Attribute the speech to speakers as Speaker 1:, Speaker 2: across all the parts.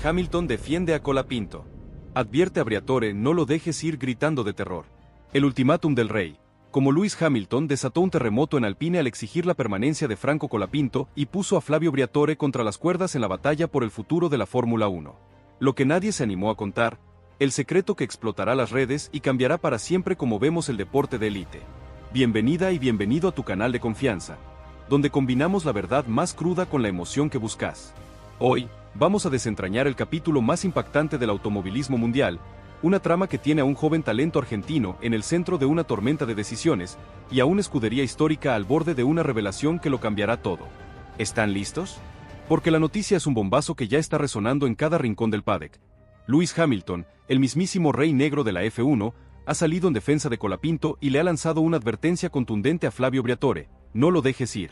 Speaker 1: Hamilton defiende a Colapinto. Advierte a Briatore: no lo dejes ir, gritando de terror. El ultimátum del rey. Como Lewis Hamilton desató un terremoto en Alpine al exigir la permanencia de Franco Colapinto y puso a Flavio Briatore contra las cuerdas en la batalla por el futuro de la Fórmula 1. Lo que nadie se animó a contar, el secreto que explotará las redes y cambiará para siempre como vemos el deporte de élite. Bienvenida y bienvenido a tu canal de confianza, donde combinamos la verdad más cruda con la emoción que buscas. Hoy, vamos a desentrañar el capítulo más impactante del automovilismo mundial, una trama que tiene a un joven talento argentino en el centro de una tormenta de decisiones y a una escudería histórica al borde de una revelación que lo cambiará todo. ¿Están listos? Porque la noticia es un bombazo que ya está resonando en cada rincón del paddock. Lewis Hamilton, el mismísimo rey negro de la F1, ha salido en defensa de Colapinto y le ha lanzado una advertencia contundente a Flavio Briatore: no lo dejes ir.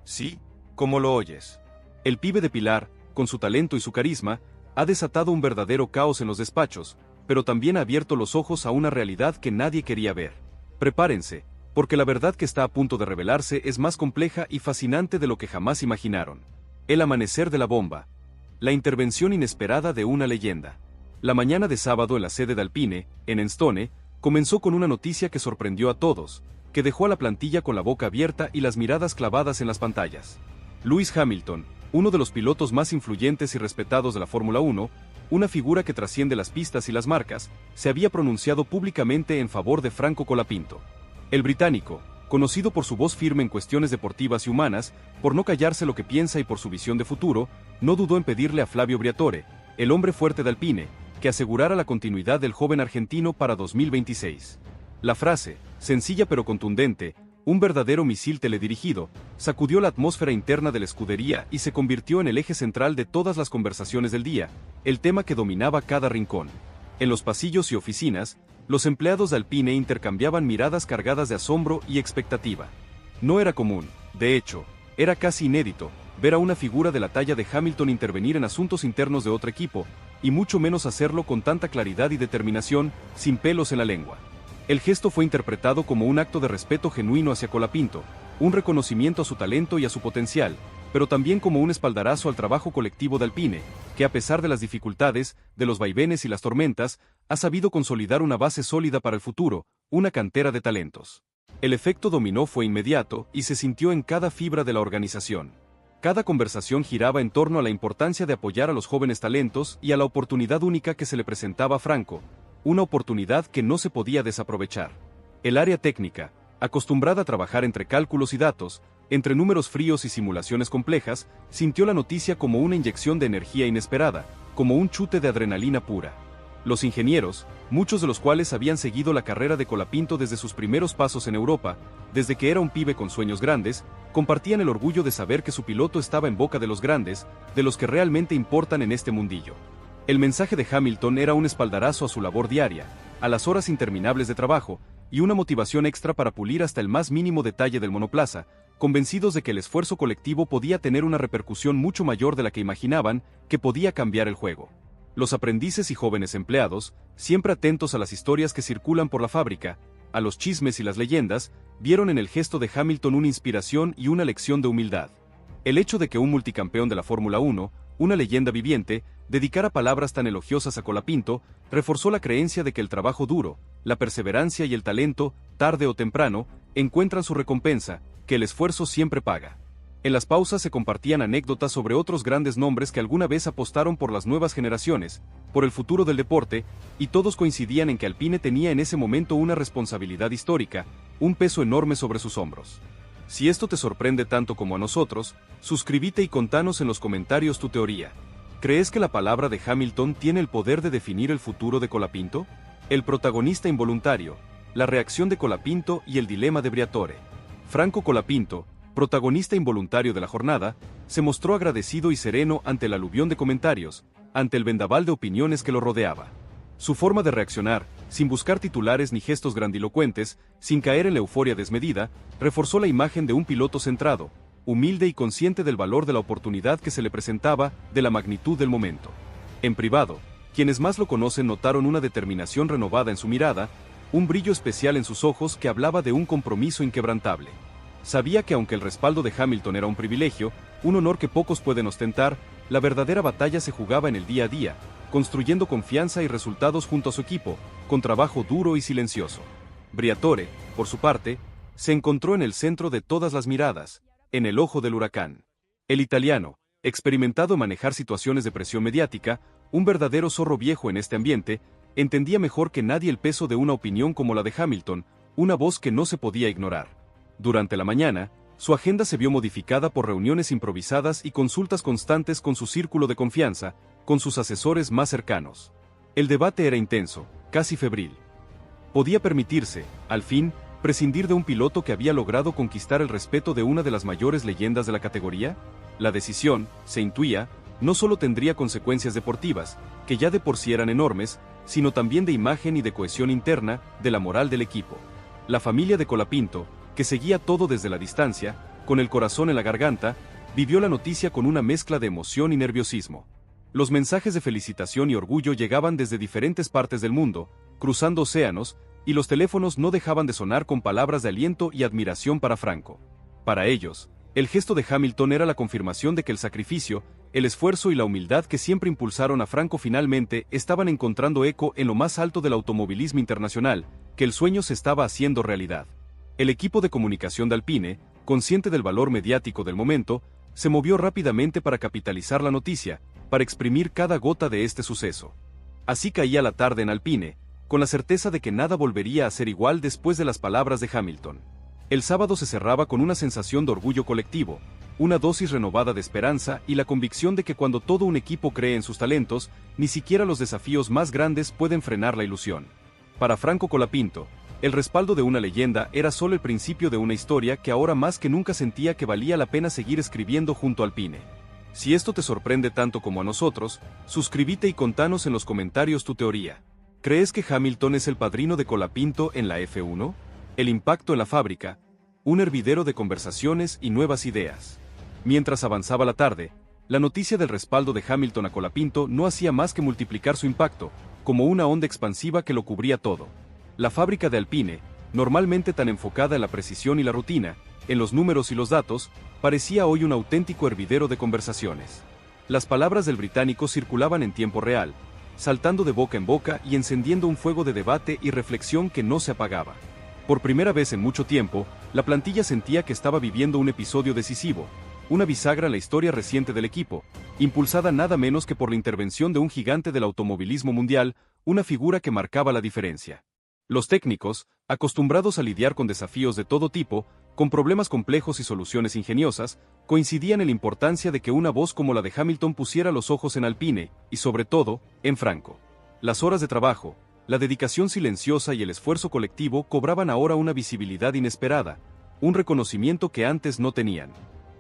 Speaker 1: Sí, como lo oyes. El pibe de Pilar, con su talento y su carisma, ha desatado un verdadero caos en los despachos, pero también ha abierto los ojos a una realidad que nadie quería ver. Prepárense, porque la verdad que está a punto de revelarse es más compleja y fascinante de lo que jamás imaginaron. El amanecer de la bomba. La intervención inesperada de una leyenda. La mañana de sábado en la sede de Alpine, en Enstone, comenzó con una noticia que sorprendió a todos, que dejó a la plantilla con la boca abierta y las miradas clavadas en las pantallas. Lewis Hamilton, uno de los pilotos más influyentes y respetados de la Fórmula 1, una figura que trasciende las pistas y las marcas, se había pronunciado públicamente en favor de Franco Colapinto. El británico, conocido por su voz firme en cuestiones deportivas y humanas, por no callarse lo que piensa y por su visión de futuro, no dudó en pedirle a Flavio Briatore, el hombre fuerte de Alpine, que asegurara la continuidad del joven argentino para 2026. La frase, sencilla pero contundente, un verdadero misil teledirigido, sacudió la atmósfera interna de la escudería y se convirtió en el eje central de todas las conversaciones del día, el tema que dominaba cada rincón. En los pasillos y oficinas, los empleados de Alpine intercambiaban miradas cargadas de asombro y expectativa. No era común, de hecho, era casi inédito, ver a una figura de la talla de Hamilton intervenir en asuntos internos de otro equipo, y mucho menos hacerlo con tanta claridad y determinación, sin pelos en la lengua. El gesto fue interpretado como un acto de respeto genuino hacia Colapinto, un reconocimiento a su talento y a su potencial, pero también como un espaldarazo al trabajo colectivo de Alpine, que a pesar de las dificultades, de los vaivenes y las tormentas, ha sabido consolidar una base sólida para el futuro, una cantera de talentos. El efecto dominó fue inmediato y se sintió en cada fibra de la organización. Cada conversación giraba en torno a la importancia de apoyar a los jóvenes talentos y a la oportunidad única que se le presentaba a Franco, una oportunidad que no se podía desaprovechar. El área técnica, acostumbrada a trabajar entre cálculos y datos, entre números fríos y simulaciones complejas, sintió la noticia como una inyección de energía inesperada, como un chute de adrenalina pura. Los ingenieros, muchos de los cuales habían seguido la carrera de Colapinto desde sus primeros pasos en Europa, desde que era un pibe con sueños grandes, compartían el orgullo de saber que su piloto estaba en boca de los grandes, de los que realmente importan en este mundillo. El mensaje de Hamilton era un espaldarazo a su labor diaria, a las horas interminables de trabajo, y una motivación extra para pulir hasta el más mínimo detalle del monoplaza, convencidos de que el esfuerzo colectivo podía tener una repercusión mucho mayor de la que imaginaban, que podía cambiar el juego. Los aprendices y jóvenes empleados, siempre atentos a las historias que circulan por la fábrica, a los chismes y las leyendas, vieron en el gesto de Hamilton una inspiración y una lección de humildad. El hecho de que un multicampeón de la Fórmula 1, una leyenda viviente, dedicara palabras tan elogiosas a Colapinto, reforzó la creencia de que el trabajo duro, la perseverancia y el talento, tarde o temprano, encuentran su recompensa, que el esfuerzo siempre paga. En las pausas se compartían anécdotas sobre otros grandes nombres que alguna vez apostaron por las nuevas generaciones, por el futuro del deporte, y todos coincidían en que Alpine tenía en ese momento una responsabilidad histórica, un peso enorme sobre sus hombros. Si esto te sorprende tanto como a nosotros, suscríbete y contanos en los comentarios tu teoría. ¿Crees que la palabra de Hamilton tiene el poder de definir el futuro de Colapinto? El protagonista involuntario, la reacción de Colapinto y el dilema de Briatore. Franco Colapinto, protagonista involuntario de la jornada, se mostró agradecido y sereno ante el aluvión de comentarios, ante el vendaval de opiniones que lo rodeaba. Su forma de reaccionar, sin buscar titulares ni gestos grandilocuentes, sin caer en la euforia desmedida, reforzó la imagen de un piloto centrado, humilde y consciente del valor de la oportunidad que se le presentaba, de la magnitud del momento. En privado, quienes más lo conocen notaron una determinación renovada en su mirada, un brillo especial en sus ojos que hablaba de un compromiso inquebrantable. Sabía que aunque el respaldo de Hamilton era un privilegio, un honor que pocos pueden ostentar, la verdadera batalla se jugaba en el día a día, construyendo confianza y resultados junto a su equipo, con trabajo duro y silencioso. Briatore, por su parte, se encontró en el centro de todas las miradas, en el ojo del huracán. El italiano, experimentado en manejar situaciones de presión mediática, un verdadero zorro viejo en este ambiente, entendía mejor que nadie el peso de una opinión como la de Hamilton, una voz que no se podía ignorar. Durante la mañana, su agenda se vio modificada por reuniones improvisadas y consultas constantes con su círculo de confianza, con sus asesores más cercanos. El debate era intenso, casi febril. ¿Podía permitirse, al fin, prescindir de un piloto que había logrado conquistar el respeto de una de las mayores leyendas de la categoría? La decisión, se intuía, no solo tendría consecuencias deportivas, que ya de por sí eran enormes, sino también de imagen y de cohesión interna, de la moral del equipo. La familia de Colapinto, que seguía todo desde la distancia, con el corazón en la garganta, vivió la noticia con una mezcla de emoción y nerviosismo. Los mensajes de felicitación y orgullo llegaban desde diferentes partes del mundo, cruzando océanos, y los teléfonos no dejaban de sonar con palabras de aliento y admiración para Franco. Para ellos, el gesto de Hamilton era la confirmación de que el sacrificio, el esfuerzo y la humildad que siempre impulsaron a Franco finalmente estaban encontrando eco en lo más alto del automovilismo internacional, que el sueño se estaba haciendo realidad. El equipo de comunicación de Alpine, consciente del valor mediático del momento, se movió rápidamente para capitalizar la noticia, para exprimir cada gota de este suceso. Así caía la tarde en Alpine, con la certeza de que nada volvería a ser igual después de las palabras de Hamilton. El sábado se cerraba con una sensación de orgullo colectivo, una dosis renovada de esperanza y la convicción de que cuando todo un equipo cree en sus talentos, ni siquiera los desafíos más grandes pueden frenar la ilusión. Para Franco Colapinto, el respaldo de una leyenda era solo el principio de una historia que ahora más que nunca sentía que valía la pena seguir escribiendo junto a Alpine. Si esto te sorprende tanto como a nosotros, suscríbete y contanos en los comentarios tu teoría. ¿Crees que Hamilton es el padrino de Colapinto en la F1? El impacto en la fábrica, un hervidero de conversaciones y nuevas ideas. Mientras avanzaba la tarde, la noticia del respaldo de Hamilton a Colapinto no hacía más que multiplicar su impacto, como una onda expansiva que lo cubría todo. La fábrica de Alpine, normalmente tan enfocada en la precisión y la rutina, en los números y los datos, parecía hoy un auténtico hervidero de conversaciones. Las palabras del británico circulaban en tiempo real, saltando de boca en boca y encendiendo un fuego de debate y reflexión que no se apagaba. Por primera vez en mucho tiempo, la plantilla sentía que estaba viviendo un episodio decisivo, una bisagra en la historia reciente del equipo, impulsada nada menos que por la intervención de un gigante del automovilismo mundial, una figura que marcaba la diferencia. Los técnicos, acostumbrados a lidiar con desafíos de todo tipo, con problemas complejos y soluciones ingeniosas, coincidían en la importancia de que una voz como la de Hamilton pusiera los ojos en Alpine, y sobre todo, en Franco. Las horas de trabajo, la dedicación silenciosa y el esfuerzo colectivo cobraban ahora una visibilidad inesperada, un reconocimiento que antes no tenían.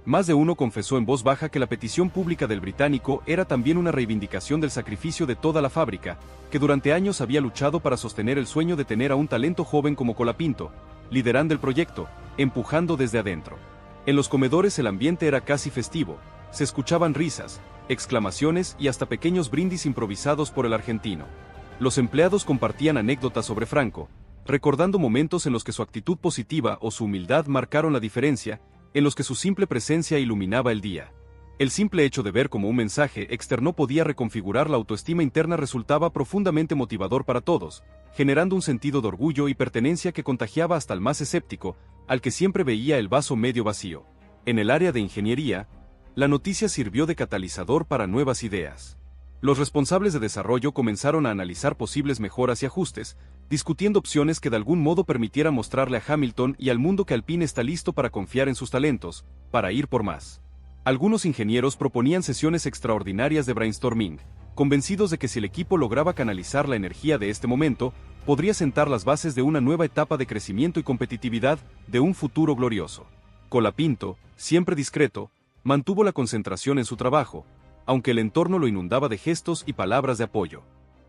Speaker 1: Más de uno confesó en voz baja que la petición pública del británico era también una reivindicación del sacrificio de toda la fábrica, que durante años había luchado para sostener el sueño de tener a un talento joven como Colapinto, liderando el proyecto, empujando desde adentro. En los comedores el ambiente era casi festivo, se escuchaban risas, exclamaciones y hasta pequeños brindis improvisados por el argentino. Los empleados compartían anécdotas sobre Franco, recordando momentos en los que su actitud positiva o su humildad marcaron la diferencia, en los que su simple presencia iluminaba el día. El simple hecho de ver cómo un mensaje externo podía reconfigurar la autoestima interna resultaba profundamente motivador para todos, generando un sentido de orgullo y pertenencia que contagiaba hasta el más escéptico, al que siempre veía el vaso medio vacío. En el área de ingeniería, la noticia sirvió de catalizador para nuevas ideas. Los responsables de desarrollo comenzaron a analizar posibles mejoras y ajustes, discutiendo opciones que de algún modo permitieran mostrarle a Hamilton y al mundo que Alpine está listo para confiar en sus talentos, para ir por más. Algunos ingenieros proponían sesiones extraordinarias de brainstorming, convencidos de que si el equipo lograba canalizar la energía de este momento, podría sentar las bases de una nueva etapa de crecimiento y competitividad, de un futuro glorioso. Colapinto, siempre discreto, mantuvo la concentración en su trabajo, aunque el entorno lo inundaba de gestos y palabras de apoyo.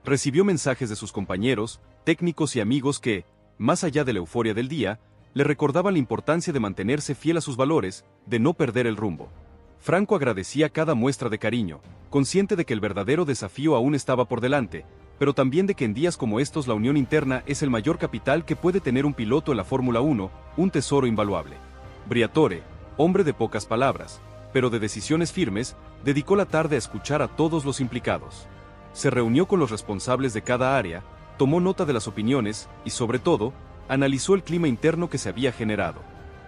Speaker 1: Recibió mensajes de sus compañeros, técnicos y amigos que, más allá de la euforia del día, le recordaban la importancia de mantenerse fiel a sus valores, de no perder el rumbo. Franco agradecía cada muestra de cariño, consciente de que el verdadero desafío aún estaba por delante, pero también de que en días como estos la unión interna es el mayor capital que puede tener un piloto en la Fórmula 1, un tesoro invaluable. Briatore, hombre de pocas palabras, pero de decisiones firmes, dedicó la tarde a escuchar a todos los implicados. Se reunió con los responsables de cada área, tomó nota de las opiniones y, sobre todo, analizó el clima interno que se había generado.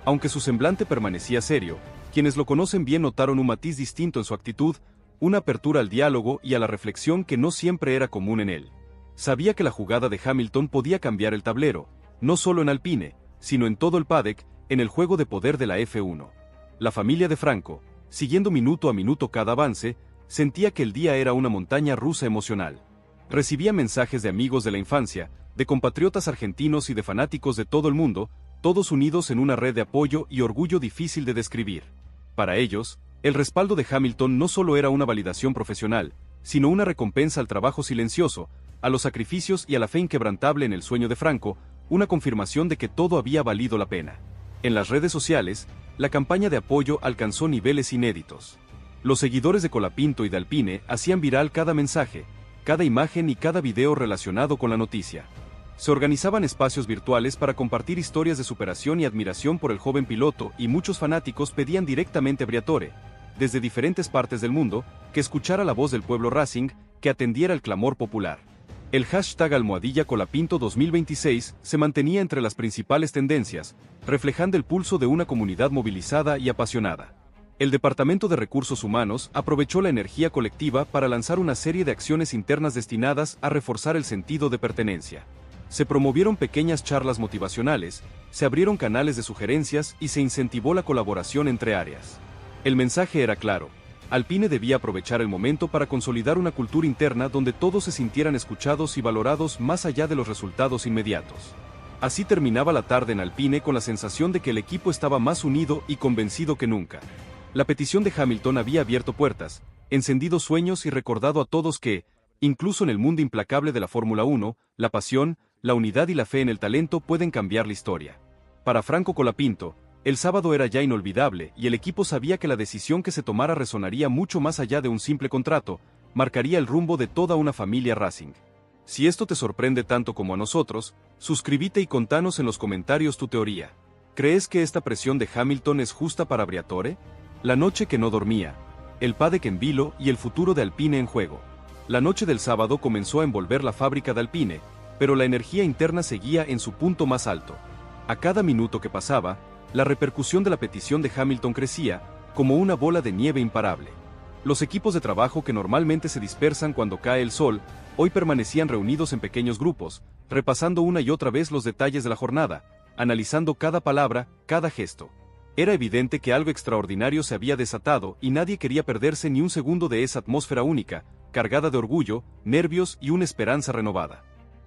Speaker 1: Aunque su semblante permanecía serio, quienes lo conocen bien notaron un matiz distinto en su actitud, una apertura al diálogo y a la reflexión que no siempre era común en él. Sabía que la jugada de Hamilton podía cambiar el tablero, no solo en Alpine, sino en todo el paddock, en el juego de poder de la F1. La familia de Franco, siguiendo minuto a minuto cada avance, sentía que el día era una montaña rusa emocional. Recibía mensajes de amigos de la infancia, de compatriotas argentinos y de fanáticos de todo el mundo, todos unidos en una red de apoyo y orgullo difícil de describir. Para ellos, el respaldo de Hamilton no solo era una validación profesional, sino una recompensa al trabajo silencioso, a los sacrificios y a la fe inquebrantable en el sueño de Franco, una confirmación de que todo había valido la pena. En las redes sociales, la campaña de apoyo alcanzó niveles inéditos. Los seguidores de Colapinto y de Alpine hacían viral cada mensaje, cada imagen y cada video relacionado con la noticia. Se organizaban espacios virtuales para compartir historias de superación y admiración por el joven piloto, y muchos fanáticos pedían directamente a Briatore, desde diferentes partes del mundo, que escuchara la voz del pueblo Racing, que atendiera el clamor popular. El hashtag #Colapinto 2026 se mantenía entre las principales tendencias, reflejando el pulso de una comunidad movilizada y apasionada. El Departamento de Recursos Humanos aprovechó la energía colectiva para lanzar una serie de acciones internas destinadas a reforzar el sentido de pertenencia. Se promovieron pequeñas charlas motivacionales, se abrieron canales de sugerencias y se incentivó la colaboración entre áreas. El mensaje era claro: Alpine debía aprovechar el momento para consolidar una cultura interna donde todos se sintieran escuchados y valorados más allá de los resultados inmediatos. Así terminaba la tarde en Alpine con la sensación de que el equipo estaba más unido y convencido que nunca. La petición de Hamilton había abierto puertas, encendido sueños y recordado a todos que, incluso en el mundo implacable de la Fórmula 1, la pasión, la unidad y la fe en el talento pueden cambiar la historia. Para Franco Colapinto, el sábado era ya inolvidable y el equipo sabía que la decisión que se tomara resonaría mucho más allá de un simple contrato, marcaría el rumbo de toda una familia Racing. Si esto te sorprende tanto como a nosotros, suscríbete y contanos en los comentarios tu teoría. ¿Crees que esta presión de Hamilton es justa para Briatore? La noche que no dormía, el paddock en vilo y el futuro de Alpine en juego. La noche del sábado comenzó a envolver la fábrica de Alpine, pero la energía interna seguía en su punto más alto. A cada minuto que pasaba, la repercusión de la petición de Hamilton crecía, como una bola de nieve imparable. Los equipos de trabajo que normalmente se dispersan cuando cae el sol, hoy permanecían reunidos en pequeños grupos, repasando una y otra vez los detalles de la jornada, analizando cada palabra, cada gesto. Era evidente que algo extraordinario se había desatado y nadie quería perderse ni un segundo de esa atmósfera única, cargada de orgullo, nervios y una esperanza renovada.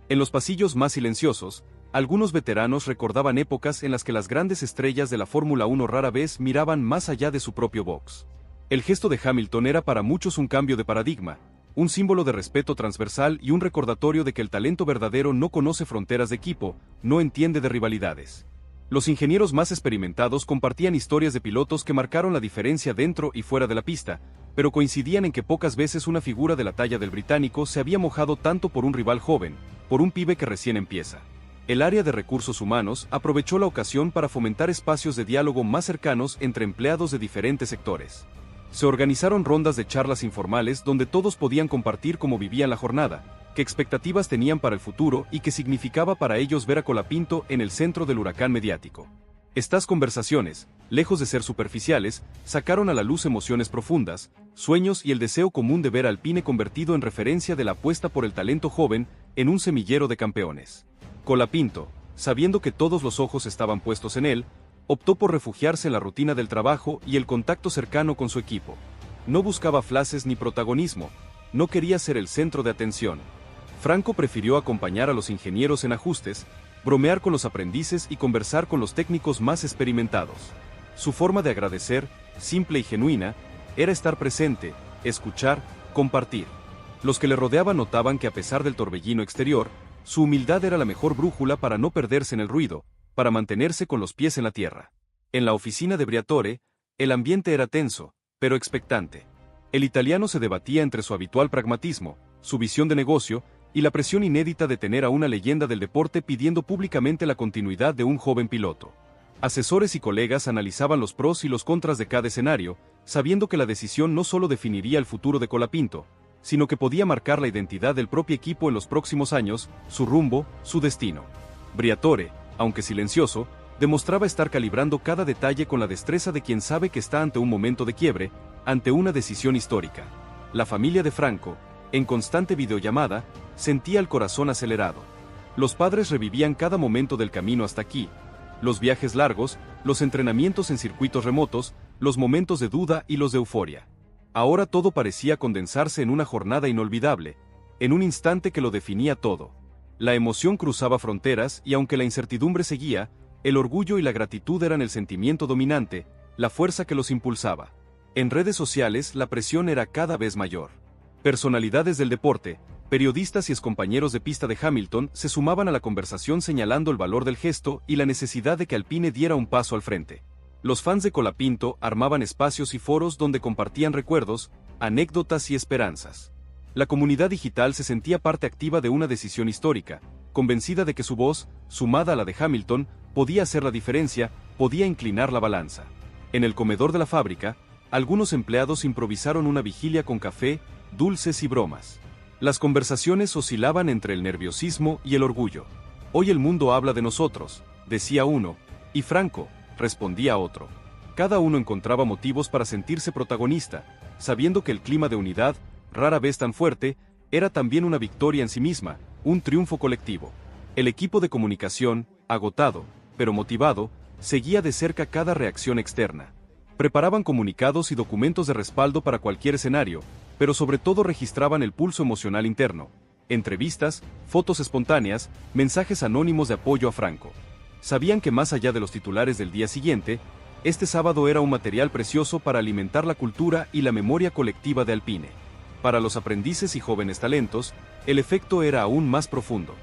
Speaker 1: En los pasillos más silenciosos, algunos veteranos recordaban épocas en las que las grandes estrellas de la Fórmula 1 rara vez miraban más allá de su propio box. El gesto de Hamilton era para muchos un cambio de paradigma, un símbolo de respeto transversal y un recordatorio de que el talento verdadero no conoce fronteras de equipo, no entiende de rivalidades. Los ingenieros más experimentados compartían historias de pilotos que marcaron la diferencia dentro y fuera de la pista, pero coincidían en que pocas veces una figura de la talla del británico se había mojado tanto por un rival joven, por un pibe que recién empieza. El área de recursos humanos aprovechó la ocasión para fomentar espacios de diálogo más cercanos entre empleados de diferentes sectores. Se organizaron rondas de charlas informales donde todos podían compartir cómo vivían la jornada, qué expectativas tenían para el futuro y qué significaba para ellos ver a Colapinto en el centro del huracán mediático. Estas conversaciones, lejos de ser superficiales, sacaron a la luz emociones profundas, sueños y el deseo común de ver a Alpine convertido en referencia de la apuesta por el talento joven en un semillero de campeones. Colapinto, sabiendo que todos los ojos estaban puestos en él, optó por refugiarse en la rutina del trabajo y el contacto cercano con su equipo. No buscaba flashes ni protagonismo, no quería ser el centro de atención. Franco prefirió acompañar a los ingenieros en ajustes, bromear con los aprendices y conversar con los técnicos más experimentados. Su forma de agradecer, simple y genuina, era estar presente, escuchar, compartir. Los que le rodeaban notaban que a pesar del torbellino exterior, su humildad era la mejor brújula para no perderse en el ruido, para mantenerse con los pies en la tierra. En la oficina de Briatore, el ambiente era tenso, pero expectante. El italiano se debatía entre su habitual pragmatismo, su visión de negocio, y la presión inédita de tener a una leyenda del deporte pidiendo públicamente la continuidad de un joven piloto. Asesores y colegas analizaban los pros y los contras de cada escenario, sabiendo que la decisión no solo definiría el futuro de Colapinto, sino que podía marcar la identidad del propio equipo en los próximos años, su rumbo, su destino. Briatore, aunque silencioso, demostraba estar calibrando cada detalle con la destreza de quien sabe que está ante un momento de quiebre, ante una decisión histórica. La familia de Franco, en constante videollamada, sentía el corazón acelerado. Los padres revivían cada momento del camino hasta aquí, los viajes largos, los entrenamientos en circuitos remotos, los momentos de duda y los de euforia. Ahora todo parecía condensarse en una jornada inolvidable, en un instante que lo definía todo. La emoción cruzaba fronteras y aunque la incertidumbre seguía, el orgullo y la gratitud eran el sentimiento dominante, la fuerza que los impulsaba. En redes sociales la presión era cada vez mayor. Personalidades del deporte, periodistas y excompañeros de pista de Hamilton se sumaban a la conversación señalando el valor del gesto y la necesidad de que Alpine diera un paso al frente. Los fans de Colapinto armaban espacios y foros donde compartían recuerdos, anécdotas y esperanzas. La comunidad digital se sentía parte activa de una decisión histórica, convencida de que su voz, sumada a la de Hamilton, podía hacer la diferencia, podía inclinar la balanza. En el comedor de la fábrica, algunos empleados improvisaron una vigilia con café, dulces y bromas. Las conversaciones oscilaban entre el nerviosismo y el orgullo. Hoy el mundo habla de nosotros, decía uno, y Franco, respondía otro. Cada uno encontraba motivos para sentirse protagonista, sabiendo que el clima de unidad, rara vez tan fuerte, era también una victoria en sí misma, un triunfo colectivo. El equipo de comunicación, agotado, pero motivado, seguía de cerca cada reacción externa. Preparaban comunicados y documentos de respaldo para cualquier escenario, pero sobre todo registraban el pulso emocional interno. Entrevistas, fotos espontáneas, mensajes anónimos de apoyo a Franco. Sabían que más allá de los titulares del día siguiente, este sábado era un material precioso para alimentar la cultura y la memoria colectiva de Alpine. Para los aprendices y jóvenes talentos, el efecto era aún más profundo.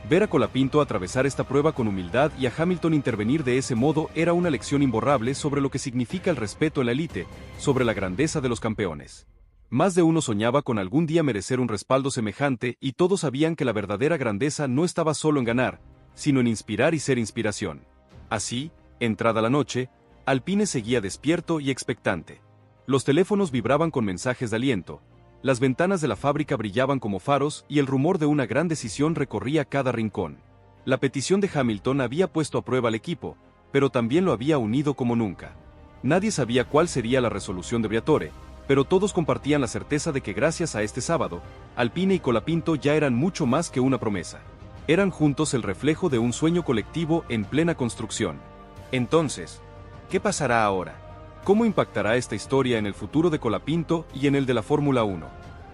Speaker 1: Ver a Colapinto atravesar esta prueba con humildad y a Hamilton intervenir de ese modo era una lección imborrable sobre lo que significa el respeto en la élite, sobre la grandeza de los campeones. Más de uno soñaba con algún día merecer un respaldo semejante y todos sabían que la verdadera grandeza no estaba solo en ganar, sino en inspirar y ser inspiración. Así, entrada la noche, Alpine seguía despierto y expectante. Los teléfonos vibraban con mensajes de aliento, las ventanas de la fábrica brillaban como faros y el rumor de una gran decisión recorría cada rincón. La petición de Hamilton había puesto a prueba al equipo, pero también lo había unido como nunca. Nadie sabía cuál sería la resolución de Briatore, pero todos compartían la certeza de que gracias a este sábado, Alpine y Colapinto ya eran mucho más que una promesa. Eran juntos el reflejo de un sueño colectivo en plena construcción. Entonces, ¿qué pasará ahora? ¿Cómo impactará esta historia en el futuro de Colapinto y en el de la Fórmula 1?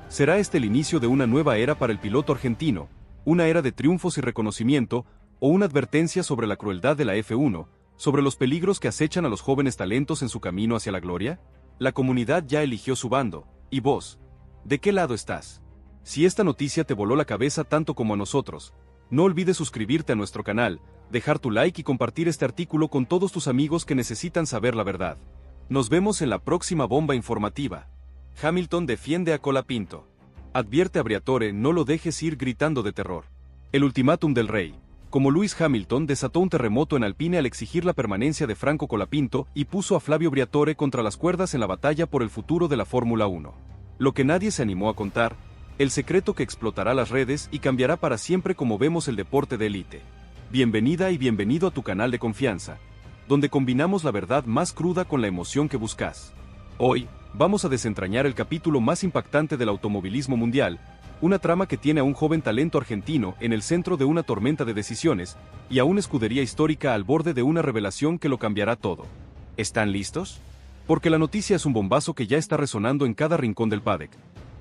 Speaker 1: ¿Será este el inicio de una nueva era para el piloto argentino, una era de triunfos y reconocimiento, o una advertencia sobre la crueldad de la F1, sobre los peligros que acechan a los jóvenes talentos en su camino hacia la gloria? La comunidad ya eligió su bando, ¿y vos? ¿De qué lado estás? Si esta noticia te voló la cabeza tanto como a nosotros, no olvides suscribirte a nuestro canal, dejar tu like y compartir este artículo con todos tus amigos que necesitan saber la verdad. Nos vemos en la próxima bomba informativa. Hamilton defiende a Colapinto. Advierte a Briatore, no lo dejes ir gritando de terror. El ultimátum del rey, como Lewis Hamilton, desató un terremoto en Alpine al exigir la permanencia de Franco Colapinto y puso a Flavio Briatore contra las cuerdas en la batalla por el futuro de la Fórmula 1. Lo que nadie se animó a contar, el secreto que explotará las redes y cambiará para siempre como vemos el deporte de élite. Bienvenida y bienvenido a tu canal de confianza, donde combinamos la verdad más cruda con la emoción que buscas. Hoy, vamos a desentrañar el capítulo más impactante del automovilismo mundial, una trama que tiene a un joven talento argentino en el centro de una tormenta de decisiones, y a una escudería histórica al borde de una revelación que lo cambiará todo. ¿Están listos? Porque la noticia es un bombazo que ya está resonando en cada rincón del paddock.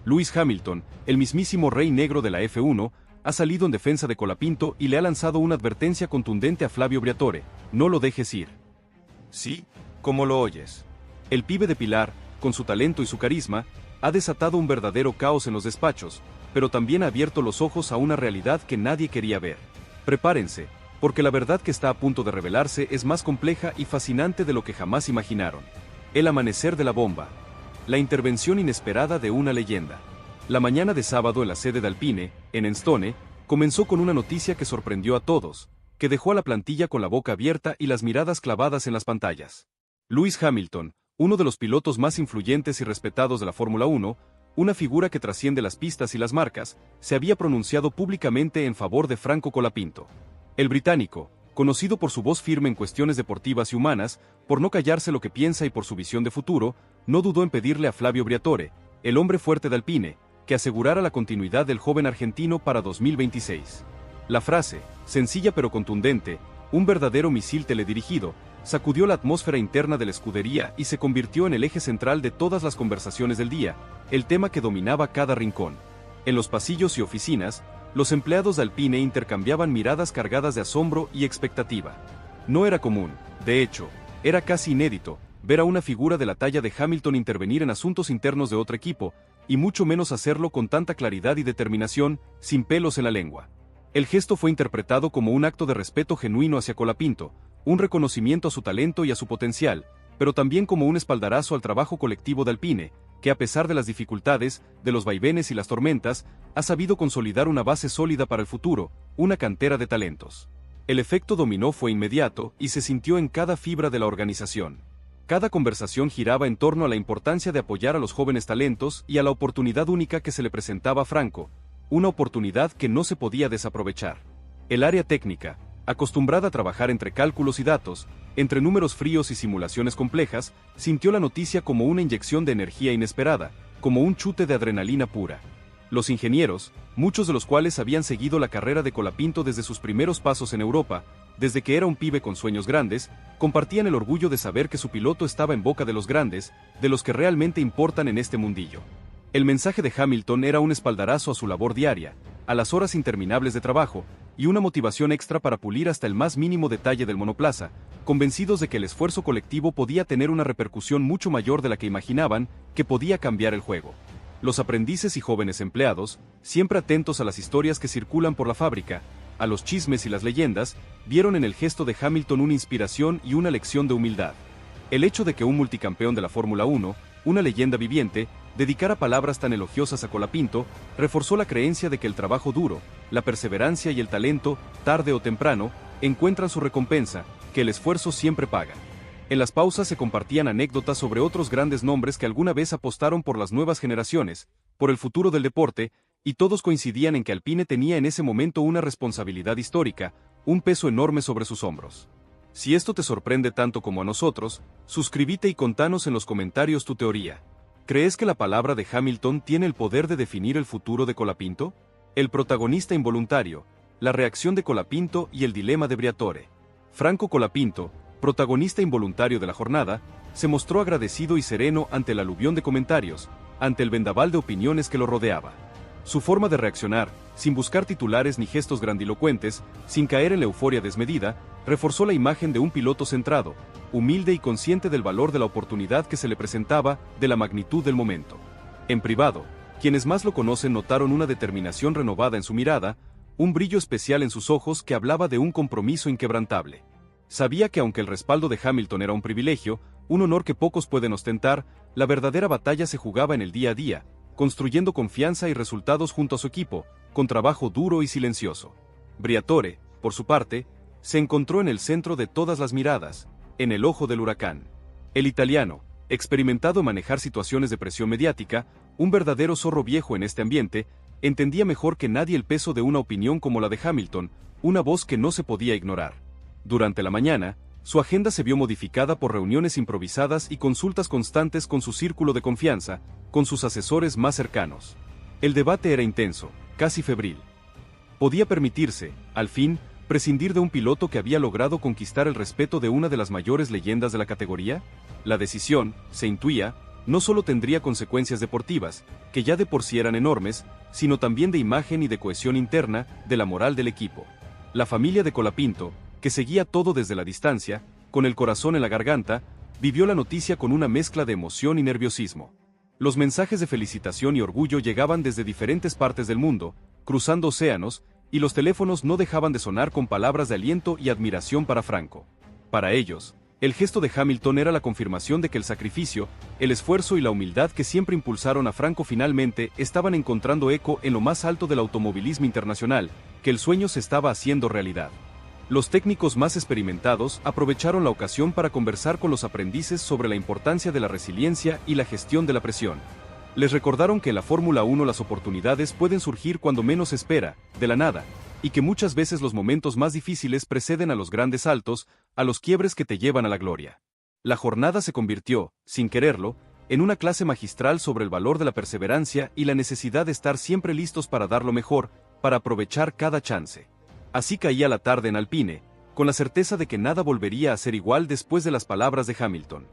Speaker 1: Lewis Hamilton, el mismísimo rey negro de la F1, ha salido en defensa de Colapinto y le ha lanzado una advertencia contundente a Flavio Briatore: no lo dejes ir. Sí, como lo oyes. El pibe de Pilar, con su talento y su carisma, ha desatado un verdadero caos en los despachos, pero también ha abierto los ojos a una realidad que nadie quería ver. Prepárense, porque la verdad que está a punto de revelarse es más compleja y fascinante de lo que jamás imaginaron. El amanecer de la bomba. La intervención inesperada de una leyenda. La mañana de sábado en la sede de Alpine, en Enstone, comenzó con una noticia que sorprendió a todos: que dejó a la plantilla con la boca abierta y las miradas clavadas en las pantallas. Lewis Hamilton, uno de los pilotos más influyentes y respetados de la Fórmula 1, una figura que trasciende las pistas y las marcas, se había pronunciado públicamente en favor de Franco Colapinto. El británico, conocido por su voz firme en cuestiones deportivas y humanas, por no callarse lo que piensa y por su visión de futuro, no dudó en pedirle a Flavio Briatore, el hombre fuerte de Alpine, que asegurara la continuidad del joven argentino para 2026. La frase, sencilla pero contundente, un verdadero misil teledirigido, sacudió la atmósfera interna de la escudería y se convirtió en el eje central de todas las conversaciones del día, el tema que dominaba cada rincón. En los pasillos y oficinas, los empleados de Alpine intercambiaban miradas cargadas de asombro y expectativa. No era común, de hecho, era casi inédito, ver a una figura de la talla de Hamilton intervenir en asuntos internos de otro equipo, y mucho menos hacerlo con tanta claridad y determinación, sin pelos en la lengua. El gesto fue interpretado como un acto de respeto genuino hacia Colapinto, un reconocimiento a su talento y a su potencial, pero también como un espaldarazo al trabajo colectivo de Alpine, que a pesar de las dificultades, de los vaivenes y las tormentas, ha sabido consolidar una base sólida para el futuro, una cantera de talentos. El efecto dominó fue inmediato y se sintió en cada fibra de la organización. Cada conversación giraba en torno a la importancia de apoyar a los jóvenes talentos y a la oportunidad única que se le presentaba a Franco, una oportunidad que no se podía desaprovechar. El área técnica, acostumbrada a trabajar entre cálculos y datos, entre números fríos y simulaciones complejas, sintió la noticia como una inyección de energía inesperada, como un chute de adrenalina pura. Los ingenieros, muchos de los cuales habían seguido la carrera de Colapinto desde sus primeros pasos en Europa, desde que era un pibe con sueños grandes, compartían el orgullo de saber que su piloto estaba en boca de los grandes, de los que realmente importan en este mundillo. El mensaje de Hamilton era un espaldarazo a su labor diaria, a las horas interminables de trabajo, y una motivación extra para pulir hasta el más mínimo detalle del monoplaza, convencidos de que el esfuerzo colectivo podía tener una repercusión mucho mayor de la que imaginaban, que podía cambiar el juego. Los aprendices y jóvenes empleados, siempre atentos a las historias que circulan por la fábrica, a los chismes y las leyendas, vieron en el gesto de Hamilton una inspiración y una lección de humildad. El hecho de que un multicampeón de la Fórmula 1, una leyenda viviente, dedicara palabras tan elogiosas a Colapinto, reforzó la creencia de que el trabajo duro, la perseverancia y el talento, tarde o temprano, encuentran su recompensa, que el esfuerzo siempre paga. En las pausas se compartían anécdotas sobre otros grandes nombres que alguna vez apostaron por las nuevas generaciones, por el futuro del deporte, y todos coincidían en que Alpine tenía en ese momento una responsabilidad histórica, un peso enorme sobre sus hombros. Si esto te sorprende tanto como a nosotros, suscríbete y contanos en los comentarios tu teoría. ¿Crees que la palabra de Hamilton tiene el poder de definir el futuro de Colapinto? El protagonista involuntario, la reacción de Colapinto y el dilema de Briatore. Franco Colapinto, protagonista involuntario de la jornada, se mostró agradecido y sereno ante el aluvión de comentarios, ante el vendaval de opiniones que lo rodeaba. Su forma de reaccionar, sin buscar titulares ni gestos grandilocuentes, sin caer en la euforia desmedida, reforzó la imagen de un piloto centrado, humilde y consciente del valor de la oportunidad que se le presentaba, de la magnitud del momento. En privado, quienes más lo conocen notaron una determinación renovada en su mirada, un brillo especial en sus ojos que hablaba de un compromiso inquebrantable. Sabía que aunque el respaldo de Hamilton era un privilegio, un honor que pocos pueden ostentar, la verdadera batalla se jugaba en el día a día, construyendo confianza y resultados junto a su equipo, con trabajo duro y silencioso. Briatore, por su parte, se encontró en el centro de todas las miradas, en el ojo del huracán. El italiano, experimentado en manejar situaciones de presión mediática, un verdadero zorro viejo en este ambiente, entendía mejor que nadie el peso de una opinión como la de Hamilton, una voz que no se podía ignorar. Durante la mañana, su agenda se vio modificada por reuniones improvisadas y consultas constantes con su círculo de confianza, con sus asesores más cercanos. El debate era intenso, casi febril. ¿Podía permitirse, al fin, prescindir de un piloto que había logrado conquistar el respeto de una de las mayores leyendas de la categoría? La decisión, se intuía, no solo tendría consecuencias deportivas, que ya de por sí eran enormes, sino también de imagen y de cohesión interna, de la moral del equipo. La familia de Colapinto, que seguía todo desde la distancia, con el corazón en la garganta, vivió la noticia con una mezcla de emoción y nerviosismo. Los mensajes de felicitación y orgullo llegaban desde diferentes partes del mundo, cruzando océanos, y los teléfonos no dejaban de sonar con palabras de aliento y admiración para Franco. Para ellos, el gesto de Hamilton era la confirmación de que el sacrificio, el esfuerzo y la humildad que siempre impulsaron a Franco finalmente estaban encontrando eco en lo más alto del automovilismo internacional, que el sueño se estaba haciendo realidad. Los técnicos más experimentados aprovecharon la ocasión para conversar con los aprendices sobre la importancia de la resiliencia y la gestión de la presión. Les recordaron que en la Fórmula 1 las oportunidades pueden surgir cuando menos se espera, de la nada, y que muchas veces los momentos más difíciles preceden a los grandes saltos, a los quiebres que te llevan a la gloria. La jornada se convirtió, sin quererlo, en una clase magistral sobre el valor de la perseverancia y la necesidad de estar siempre listos para dar lo mejor, para aprovechar cada chance. Así caía la tarde en Alpine, con la certeza de que nada volvería a ser igual después de las palabras de Hamilton.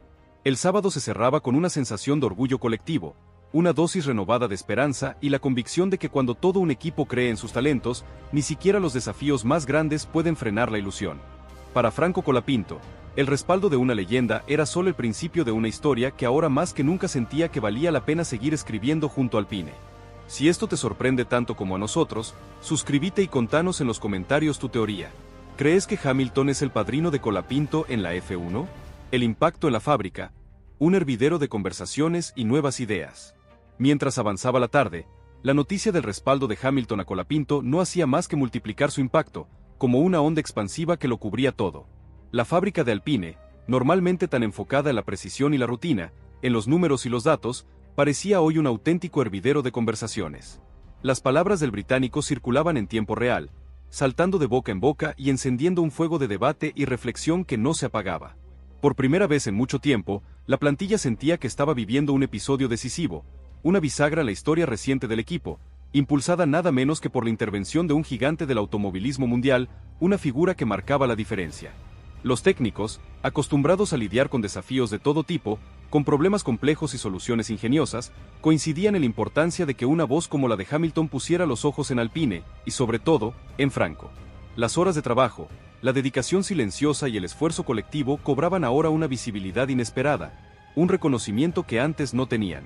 Speaker 1: El sábado se cerraba con una sensación de orgullo colectivo, una dosis renovada de esperanza y la convicción de que cuando todo un equipo cree en sus talentos, ni siquiera los desafíos más grandes pueden frenar la ilusión. Para Franco Colapinto, el respaldo de una leyenda era solo el principio de una historia que ahora más que nunca sentía que valía la pena seguir escribiendo junto al Alpine. Si esto te sorprende tanto como a nosotros, suscríbete y contanos en los comentarios tu teoría. ¿Crees que Hamilton es el padrino de Colapinto en la F1? El impacto en la fábrica, un hervidero de conversaciones y nuevas ideas. Mientras avanzaba la tarde, la noticia del respaldo de Hamilton a Colapinto no hacía más que multiplicar su impacto, como una onda expansiva que lo cubría todo. La fábrica de Alpine, normalmente tan enfocada en la precisión y la rutina, en los números y los datos, parecía hoy un auténtico hervidero de conversaciones. Las palabras del británico circulaban en tiempo real, saltando de boca en boca y encendiendo un fuego de debate y reflexión que no se apagaba. Por primera vez en mucho tiempo, la plantilla sentía que estaba viviendo un episodio decisivo, una bisagra en la historia reciente del equipo, impulsada nada menos que por la intervención de un gigante del automovilismo mundial, una figura que marcaba la diferencia. Los técnicos, acostumbrados a lidiar con desafíos de todo tipo, con problemas complejos y soluciones ingeniosas, coincidían en la importancia de que una voz como la de Hamilton pusiera los ojos en Alpine, y sobre todo, en Franco. Las horas de trabajo, la dedicación silenciosa y el esfuerzo colectivo cobraban ahora una visibilidad inesperada, un reconocimiento que antes no tenían.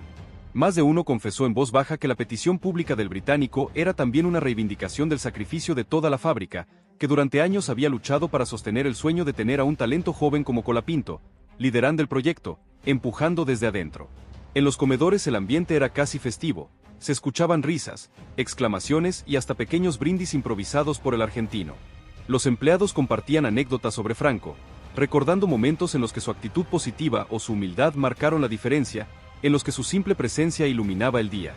Speaker 1: Más de uno confesó en voz baja que la petición pública del británico era también una reivindicación del sacrificio de toda la fábrica, que durante años había luchado para sostener el sueño de tener a un talento joven como Colapinto, liderando el proyecto, empujando desde adentro. En los comedores el ambiente era casi festivo, se escuchaban risas, exclamaciones y hasta pequeños brindis improvisados por el argentino. Los empleados compartían anécdotas sobre Franco, recordando momentos en los que su actitud positiva o su humildad marcaron la diferencia, en los que su simple presencia iluminaba el día.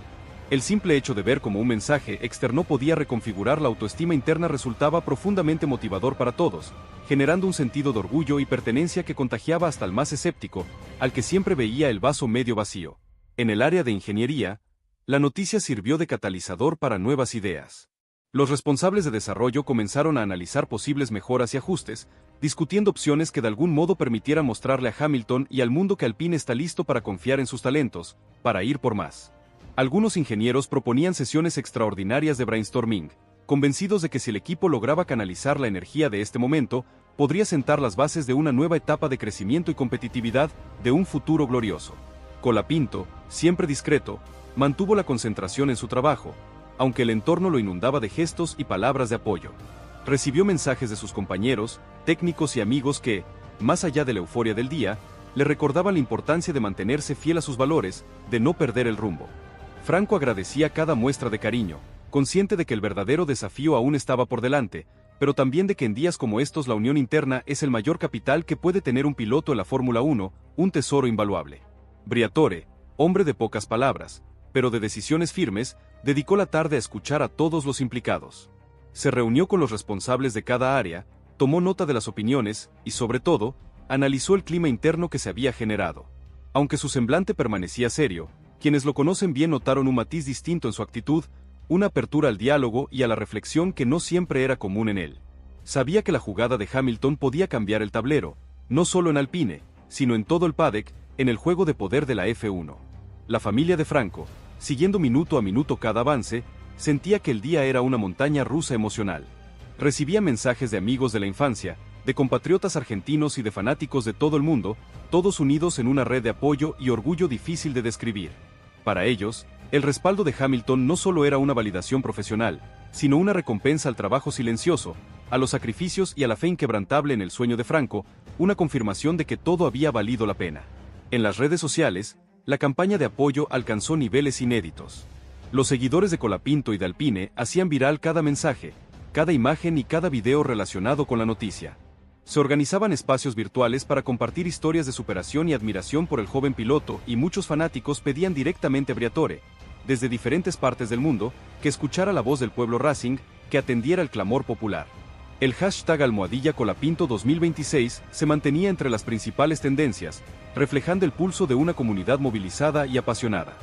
Speaker 1: El simple hecho de ver cómo un mensaje externo podía reconfigurar la autoestima interna resultaba profundamente motivador para todos, generando un sentido de orgullo y pertenencia que contagiaba hasta el más escéptico, al que siempre veía el vaso medio vacío. En el área de ingeniería, la noticia sirvió de catalizador para nuevas ideas. Los responsables de desarrollo comenzaron a analizar posibles mejoras y ajustes, discutiendo opciones que de algún modo permitieran mostrarle a Hamilton y al mundo que Alpine está listo para confiar en sus talentos, para ir por más. Algunos ingenieros proponían sesiones extraordinarias de brainstorming, convencidos de que si el equipo lograba canalizar la energía de este momento, podría sentar las bases de una nueva etapa de crecimiento y competitividad, de un futuro glorioso. Colapinto, siempre discreto, mantuvo la concentración en su trabajo, aunque el entorno lo inundaba de gestos y palabras de apoyo. Recibió mensajes de sus compañeros, técnicos y amigos que, más allá de la euforia del día, le recordaban la importancia de mantenerse fiel a sus valores, de no perder el rumbo. Franco agradecía cada muestra de cariño, consciente de que el verdadero desafío aún estaba por delante, pero también de que en días como estos la unión interna es el mayor capital que puede tener un piloto en la Fórmula 1, un tesoro invaluable. Briatore, hombre de pocas palabras, pero de decisiones firmes, dedicó la tarde a escuchar a todos los implicados. Se reunió con los responsables de cada área, tomó nota de las opiniones y, sobre todo, analizó el clima interno que se había generado. Aunque su semblante permanecía serio, quienes lo conocen bien notaron un matiz distinto en su actitud, una apertura al diálogo y a la reflexión que no siempre era común en él. Sabía que la jugada de Hamilton podía cambiar el tablero, no solo en Alpine, sino en todo el paddock, en el juego de poder de la F1. La familia de Franco, siguiendo minuto a minuto cada avance, sentía que el día era una montaña rusa emocional. Recibía mensajes de amigos de la infancia, de compatriotas argentinos y de fanáticos de todo el mundo, todos unidos en una red de apoyo y orgullo difícil de describir. Para ellos, el respaldo de Hamilton no solo era una validación profesional, sino una recompensa al trabajo silencioso, a los sacrificios y a la fe inquebrantable en el sueño de Franco, una confirmación de que todo había valido la pena. En las redes sociales, la campaña de apoyo alcanzó niveles inéditos. Los seguidores de Colapinto y de Alpine hacían viral cada mensaje, cada imagen y cada video relacionado con la noticia. Se organizaban espacios virtuales para compartir historias de superación y admiración por el joven piloto, y muchos fanáticos pedían directamente a Briatore, desde diferentes partes del mundo, que escuchara la voz del pueblo Racing, que atendiera el clamor popular. El hashtag #Colapinto 2026 se mantenía entre las principales tendencias, reflejando el pulso de una comunidad movilizada y apasionada.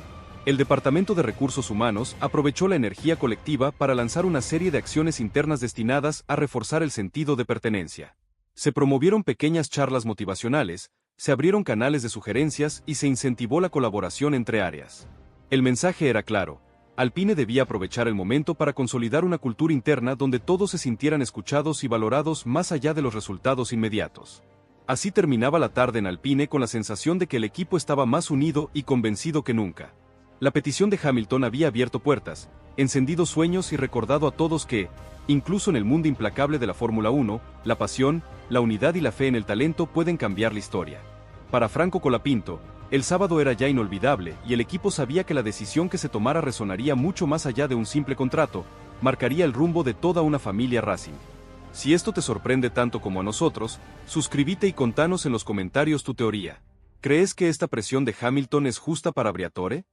Speaker 1: El Departamento de Recursos Humanos aprovechó la energía colectiva para lanzar una serie de acciones internas destinadas a reforzar el sentido de pertenencia. Se promovieron pequeñas charlas motivacionales, se abrieron canales de sugerencias y se incentivó la colaboración entre áreas. El mensaje era claro: Alpine debía aprovechar el momento para consolidar una cultura interna donde todos se sintieran escuchados y valorados más allá de los resultados inmediatos. Así terminaba la tarde en Alpine con la sensación de que el equipo estaba más unido y convencido que nunca. La petición de Hamilton había abierto puertas, encendido sueños y recordado a todos que, incluso en el mundo implacable de la Fórmula 1, la pasión, la unidad y la fe en el talento pueden cambiar la historia. Para Franco Colapinto, el sábado era ya inolvidable y el equipo sabía que la decisión que se tomara resonaría mucho más allá de un simple contrato, marcaría el rumbo de toda una familia Racing. Si esto te sorprende tanto como a nosotros, suscríbete y contanos en los comentarios tu teoría. ¿Crees que esta presión de Hamilton es justa para Briatore?